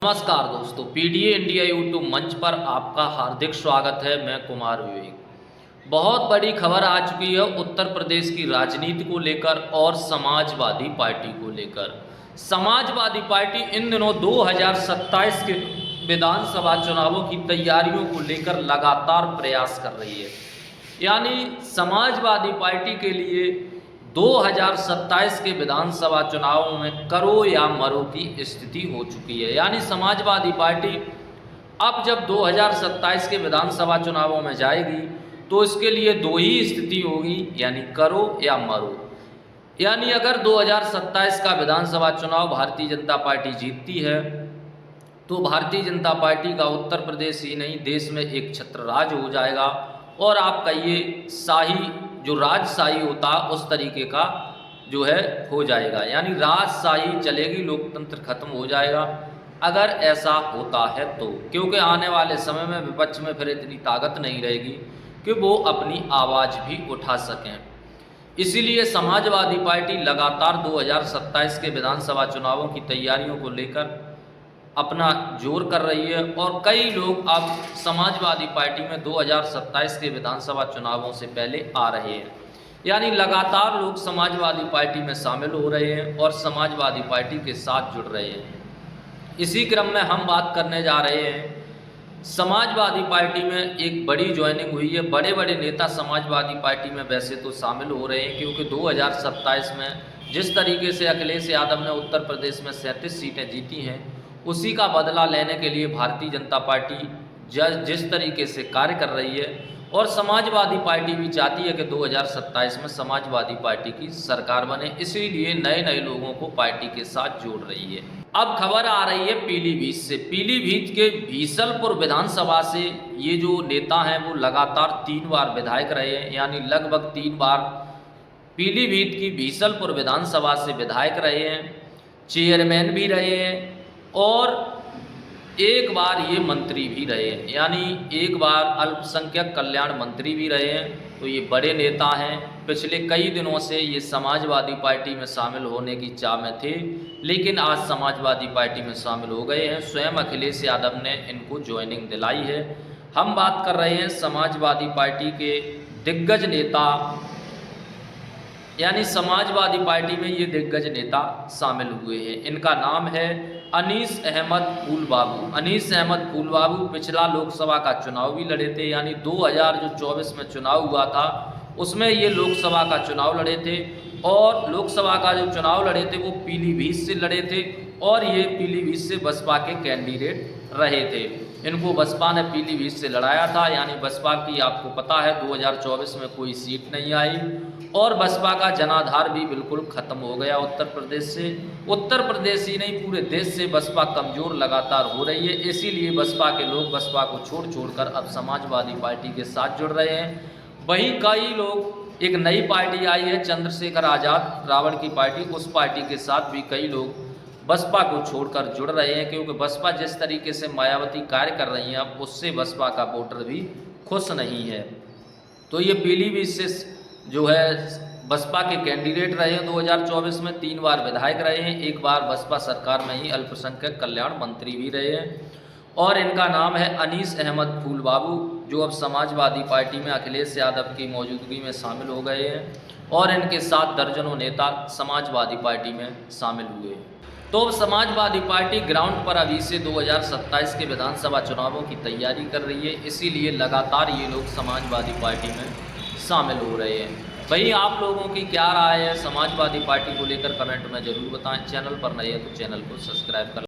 नमस्कार दोस्तों, PDA India YouTube मंच पर आपका हार्दिक स्वागत है। मैं कुमार विवेक। बहुत बड़ी खबर आ चुकी है उत्तर प्रदेश की राजनीति को लेकर और समाजवादी पार्टी को लेकर। समाजवादी पार्टी इन दिनों 2027 के विधानसभा चुनावों की तैयारियों को लेकर लगातार प्रयास कर रही है। यानी समाजवादी पार्टी के लिए 2027 के विधानसभा चुनावों में करो या मरो की स्थिति हो चुकी है। यानी समाजवादी पार्टी अब जब 2027 के विधानसभा चुनावों में जाएगी तो इसके लिए दो ही स्थिति होगी, यानी करो या मरो। यानी अगर 2027 का विधानसभा चुनाव भारतीय जनता पार्टी जीतती है तो भारतीय जनता पार्टी का उत्तर प्रदेश ही नहीं देश में एक छत्रराज हो जाएगा और आप कहिए शाही जो राजशाही होता उस तरीके का जो है हो जाएगा। यानी राजशाही चलेगी, लोकतंत्र खत्म हो जाएगा अगर ऐसा होता है तो, क्योंकि आने वाले समय में विपक्ष में फिर इतनी ताकत नहीं रहेगी कि वो अपनी आवाज़ भी उठा सकें। इसीलिए समाजवादी पार्टी लगातार 2027 के विधानसभा चुनावों की तैयारियों को लेकर अपना जोर कर रही है और कई लोग अब समाजवादी पार्टी में 2027 के विधानसभा चुनावों से पहले आ रहे हैं। यानी लगातार लोग समाजवादी पार्टी में शामिल हो रहे हैं और समाजवादी पार्टी के साथ जुड़ रहे हैं। इसी क्रम में हम बात करने जा रहे हैं समाजवादी पार्टी में एक बड़ी ज्वाइनिंग हुई है। बड़े बड़े नेता समाजवादी पार्टी में वैसे तो शामिल हो रहे हैं, क्योंकि 2027 में जिस तरीके से अखिलेश यादव ने उत्तर प्रदेश में 37 सीटें जीती हैं उसी का बदला लेने के लिए भारतीय जनता पार्टी जिस तरीके से कार्य कर रही है और समाजवादी पार्टी भी चाहती है कि 2027 में समाजवादी पार्टी की सरकार बने, इसीलिए नए नए लोगों को पार्टी के साथ जोड़ रही है। अब खबर आ रही है पीलीभीत से। पीलीभीत के बीसलपुर विधानसभा से ये जो नेता हैं वो लगातार 3 बार विधायक रहे हैं। यानी लगभग 3 बार पीलीभीत की बीसलपुर विधानसभा से विधायक रहे हैं, चेयरमैन भी रहे हैं और एक बार ये मंत्री भी रहे हैं। यानी एक बार अल्पसंख्यक कल्याण मंत्री भी रहे हैं। तो ये बड़े नेता हैं। पिछले कई दिनों से ये समाजवादी पार्टी में शामिल होने की चाह में थे, लेकिन आज समाजवादी पार्टी में शामिल हो गए हैं। स्वयं अखिलेश यादव ने इनको ज्वाइनिंग दिलाई है। हम बात कर रहे हैं समाजवादी पार्टी के दिग्गज नेता, यानी समाजवादी पार्टी में ये दिग्गज नेता शामिल हुए हैं। इनका नाम है अनीस अहमद फूल बाबू। अनीस अहमद फूल बाबू पिछला लोकसभा का चुनाव भी लड़े थे। यानी 2024 में चुनाव हुआ था उसमें ये लोकसभा का चुनाव लड़े थे और लोकसभा का जो चुनाव लड़े थे वो पीलीभीत से लड़े थे और ये पीलीभीत से बसपा के कैंडिडेट रहे थे। इनको बसपा ने पीलीभीत से लड़ाया था। यानी बसपा की आपको पता है 2024 में कोई सीट नहीं आई और बसपा का जनाधार भी बिल्कुल ख़त्म हो गया उत्तर प्रदेश से। उत्तर प्रदेश ही नहीं पूरे देश से बसपा कमज़ोर लगातार हो रही है। इसीलिए बसपा के लोग बसपा को छोड़ अब समाजवादी पार्टी के साथ जुड़ रहे हैं। वहीं कई लोग, एक नई पार्टी आई है चंद्रशेखर आज़ाद रावण की पार्टी, उस पार्टी के साथ भी कई लोग बसपा को छोड़कर जुड़ रहे हैं, क्योंकि बसपा जिस तरीके से मायावती कार्य कर रही हैं अब उससे बसपा का वोटर भी खुश नहीं है। तो ये पीलीभीत से जो है बसपा के कैंडिडेट रहे हैं 2024 में, 3 बार विधायक रहे हैं, एक बार बसपा सरकार में ही अल्पसंख्यक कल्याण मंत्री भी रहे हैं और इनका नाम है अनीस अहमद फूल बाबू, जो अब समाजवादी पार्टी में अखिलेश यादव की मौजूदगी में शामिल हो गए हैं और इनके साथ दर्जनों नेता समाजवादी पार्टी में शामिल हुए हैं। तो समाजवादी पार्टी ग्राउंड पर अभी से 2027 के विधानसभा चुनावों की तैयारी कर रही है, इसीलिए लगातार ये लोग समाजवादी पार्टी में शामिल हो रहे हैं। भाई आप लोगों की क्या राय है समाजवादी पार्टी को लेकर कमेंट में ज़रूर बताएं। चैनल पर नए हैं तो चैनल को सब्सक्राइब कर